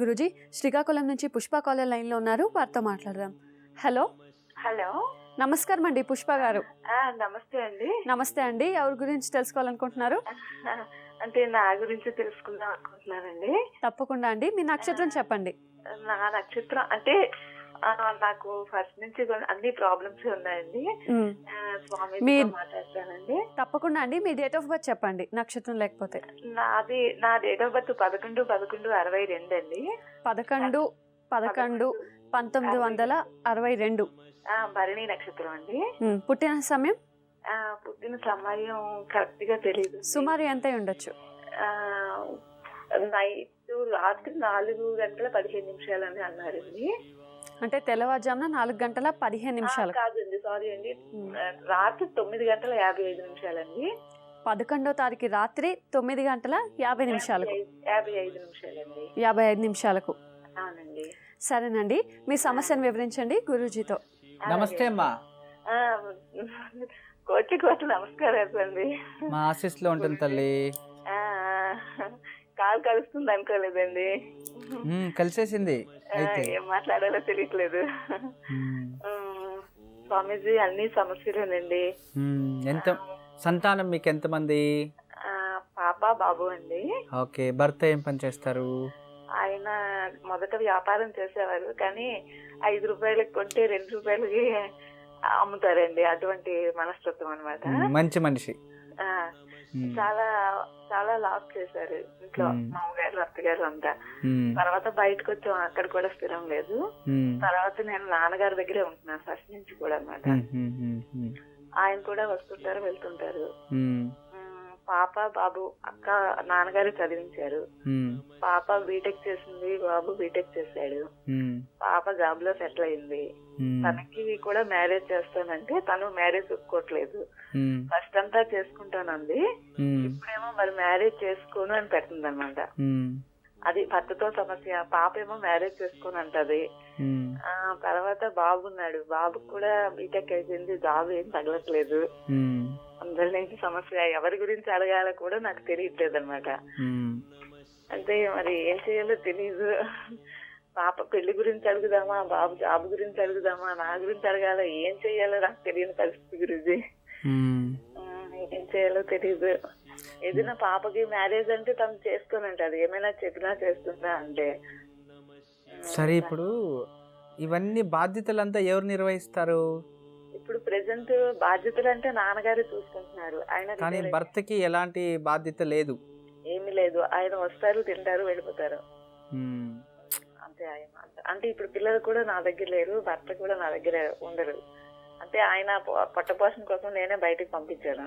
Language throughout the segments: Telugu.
గురూజీ, శ్రీకాకుళం నుంచి పుష్ప కాలర్ లైన్లో ఉన్నారు, వారితో మాట్లాడదాం. హలో. హలో, నమస్కారం అండి పుష్ప గారు. నమస్తే అండి. నమస్తే అండి, ఎవరి గురించి తెలుసుకోవాలనుకుంటున్నారు? అంటే నా గురించి తెలుసుకుందాం అనుకుంటున్నానండి. తప్పకుండా అండి, మీ నక్షత్రం చెప్పండి. నా నక్షత్రం అంటే నాకు ఫస్ట్ నుంచి అన్ని ప్రాబ్లమ్స్ ఉన్నాయండి. స్వామి మాట్లాడతానండి. తప్పకుండా అండి, మీ డేట్ ఆఫ్ బర్త్ చెప్పండి, నక్షత్రం లేకపోతే. నా డేట్ ఆఫ్ బర్త్ 11/11/62 అండి. 11/11/1962. భరణి నక్షత్రం అండి. పుట్టిన సమయం కరెక్ట్ గా తెలీదు. సుమారు ఎంత ఉండొచ్చు? రాత్రి 4:15 అని అన్నారండి. అంటే తెల్లవారుజామున 4:15 కాదండి, సారీ అండి, రాత్రి 9:55 అండి. 11వ తారీఖు రాత్రి 9:50 55 నిమిషాలకు. అవునండి. సరేనండి, మీ సమస్యను వివరించండి గురూజీతో. నమస్తే అమ్మా. కోటి నమస్కారాలు అండి. మా ఆశీస్ లో ఉంటుంది తల్లి. కాల్ కలుస్తుంది అనుకోలేదండి. కలిసేసింది. ఏం మాట్లాడాలో తెలియట్లేదు. స్వామీజీ, అన్ని సమస్యలేనండి. ఎంత సంతానం మీకు ఎంతమంది? పాప బాబు అండి. ఓకే, భర్త ఏం పని చేస్తారు? ఆయన మొదట వ్యాపారం చేసేవారు, కానీ 5 రూపాయలకి కొంటే 2 రూపాయలకి అమ్ముతారండి. అటువంటి మనస్తత్వం అన్నమాట. మంచి మనిషి. చాలా చాలా లాస్ చేశారు ఇంట్లో, మామగారు అత్తగారు అంతా. తర్వాత బయటకు వచ్చాం, అక్కడ కూడా స్థిరం లేదు. తర్వాత నేను నాన్నగారి దగ్గరే ఉంటున్నాను ఫస్ట్ నుంచి కూడా అన్నమాట. ఆయన కూడా వస్తుంటారు వెళ్తుంటారు. పాప బాబు అక్క నాన్నగారు చదివించారు. పాప బీటెక్ చేసింది, బాబు బీటెక్ చేశాడు. పాప జాబ్ లో సెటిల్ అయింది. తనకి కూడా మ్యారేజ్ చేస్తానంటే తను మ్యారేజ్ ఒప్పుకోవట్లేదు. ఫస్ట్ అంతా చేసుకుంటానంది, ఇప్పుడేమో మరి మ్యారేజ్ చేసుకోను అని పెట్టింది అనమాట. అది భర్తతో సమస్య. పాప ఏమో మ్యారేజ్ చేసుకోను అంటది. తర్వాత బాబు ఉన్నాడు, బాబుకు కూడా బీటెక్ అయిపోయింది, జాబ్ ఏం తగలట్లేదు. అందరి నుంచి సమస్య, ఎవరి గురించి అడగాలో కూడా నాకు తెలియట్లేదు అనమాట. అంటే మరి ఏం చేయాలో తెలీదు. పాప పెళ్లి గురించి అడుగుదామా, బాబు జాబ్ గురించి అడుగుదామా, నా గురించి అడగాలో, ఏం చెయ్యాలో నాకు తెలియని పరిస్థితి గురించి. ఏం చేయాలో తెలీదు. ఏదైనా పాపకి మ్యారేజ్ అంటే తను చేసుకోనంటది, ఏమైనా చెప్పినా చేస్తుందా అంటే. సరే, ఇప్పుడు ఇవన్నీ బాధ్యతలంతా ఎవరు నిర్వహిస్తారు? ఇప్పుడు ప్రెసెంట్ బాధ్యతలు అంటే నాన్నగారు చూసుకుంటున్నారు. ఆయన కానీ భర్తకి ఎలాంటి బాధ్యత లేదు. ఏమీ లేదు, ఆయన వస్తారు, తింటారు, వెళ్ళిపోతారు అంతే. ఆయన అంటే ఇప్పుడు పిల్లలు కూడా నా దగ్గర లేరు, భర్త కూడా నా దగ్గర ఉండరు. అంటే ఆయన పొట్టపోషణ కోసం నేనే బయటకు పంపించాను.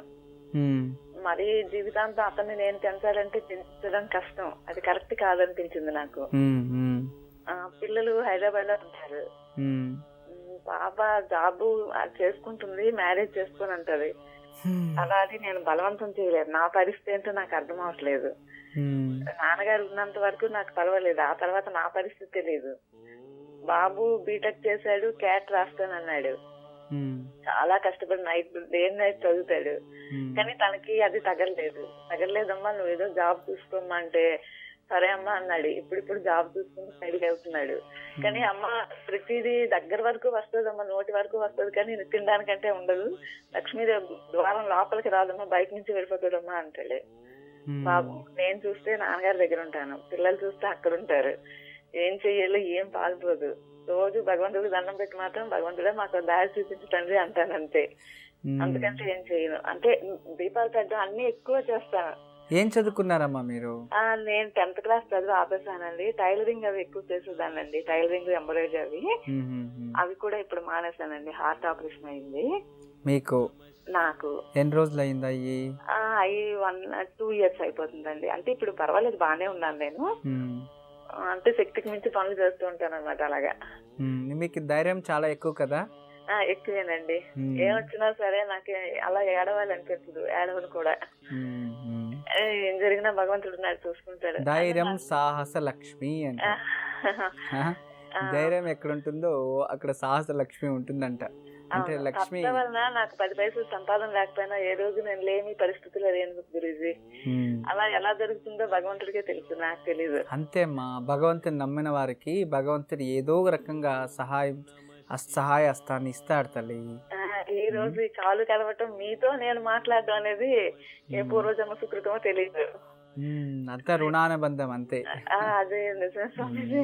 మరి జీవితాంతం అతన్ని నేను పెంచాలంటే పెంచడం కష్టం, అది కరెక్ట్ కాదనిపించింది నాకు. పిల్లలు హైదరాబాద్ లో ఉంటారు. పాప జాబ్ చేసుకుంటుంది, మ్యారేజ్ చేసుకుని అంటది. అలా అది నేను బలవంతం చేయలేదు. నా పరిస్థితి ఏంటో నాకు అర్థం అవట్లేదు. నాన్నగారు ఉన్నంత వరకు నాకు పర్వాలేదు, ఆ తర్వాత నా పరిస్థితి తెలియదు. బాబు బీటెక్ చేశాడు, క్యాట్ రాస్తానన్నాడు. చాలా కష్టపడి డే నైట్ చదువుతాడు, కానీ తనకి అది తగలలేదమ్మా, నువ్వు ఏదో జాబ్ చూసుకోమ్మా అంటే సరే అమ్మా అన్నాడు. ఇప్పుడు జాబ్ చూసుకుని సైడ్కి వెళ్తున్నాడు. కానీ అమ్మ ప్రతిదీ దగ్గర వరకు వస్తుందమ్మా, నోటి వరకు వస్తుంది, కానీ తినడానికంటే ఉండదు. లక్ష్మీ ద్వారం లోపలికి రాదమ్మా, బయట నుంచి వెళ్ళిపోతాడమ్మా అంటాడు బాబు. నేను చూస్తే నాన్నగారి దగ్గర ఉంటాను, పిల్లలు చూస్తే అక్కడ ఉంటారు. ఏం చెయ్యాలో ఏం పాల్పోదు. రోజు భగవంతుడికి దండం పెట్టి మాత్రం భగవంతుడే మాకు దారి చూపించు తండ్రి అంటానంతే. అందుకంటే ఏం చెయ్యను. అంటే దీపాలు పెట్టడం అన్ని ఎక్కువ చేస్తాను. ఏం చదువుకున్నారమ్మా మీరు? నేను 10th క్లాస్ చదువు ఆపేసానండి. టైలరింగ్ అవి ఎక్కువ చేసేదానండి, టైలరింగ్, ఎంబ్రాయిడరీ అవి కూడా ఇప్పుడు మానేసానండి. హార్ట్ ఆపరేషన్ అయింది. మీకు? నాకు ఎన్ని రోజులు అయింది? అయ్యి 2 years అయిపోతుందండి. అంటే ఇప్పుడు పర్వాలేదు, బానే ఉన్నాను నేను. అంటే శక్తికి మించి పనులు చేస్తూ ఉంటాను అనమాట. అలాగా మీకు ధైర్యం చాలా ఎక్కువ కదా? ఎక్కువేనండి. ఏమొచ్చినా సరే నాకు అలా ఏడవాలనిపించదు, ఏడవను కూడా. ఏం జరిగినా భగవంతుడు నాకు చూసుకుంటాడు. ధైర్యం సాహస లక్ష్మి అంటే ధైర్యం ఎక్కడ ఉంటుందో అక్కడ సాహస లక్ష్మి ఉంటుందంట. అంటే లక్ష్మి భర్త వలన నాకు 10 పైసలు సంపాదన లేకపోయినా ఏ రోజు నేను లేని పరిస్థితిలో లేను గురూజీ. ఉమ్, అలా ఎలా జరుగుతుందో భగవంతుడికే తెలుసు, నాకు తెలీదు. అంతేమ్మా, భగవంతుని నమ్మిన వారికి భగవంతుడు ఏదో ఒక రకంగా సహాయ హస్తాన్ని ఇస్తాడు తల్లి. ఈ రోజు ఈ కాలు కలవటం, మీతో నేను మాట్లాడడం అనేది ఏ పూర్వజన్మ సుకృతమో తెలియదు. అంతా రుణానుబంధం అంతే. అదే నిజమే స్వామిజీ.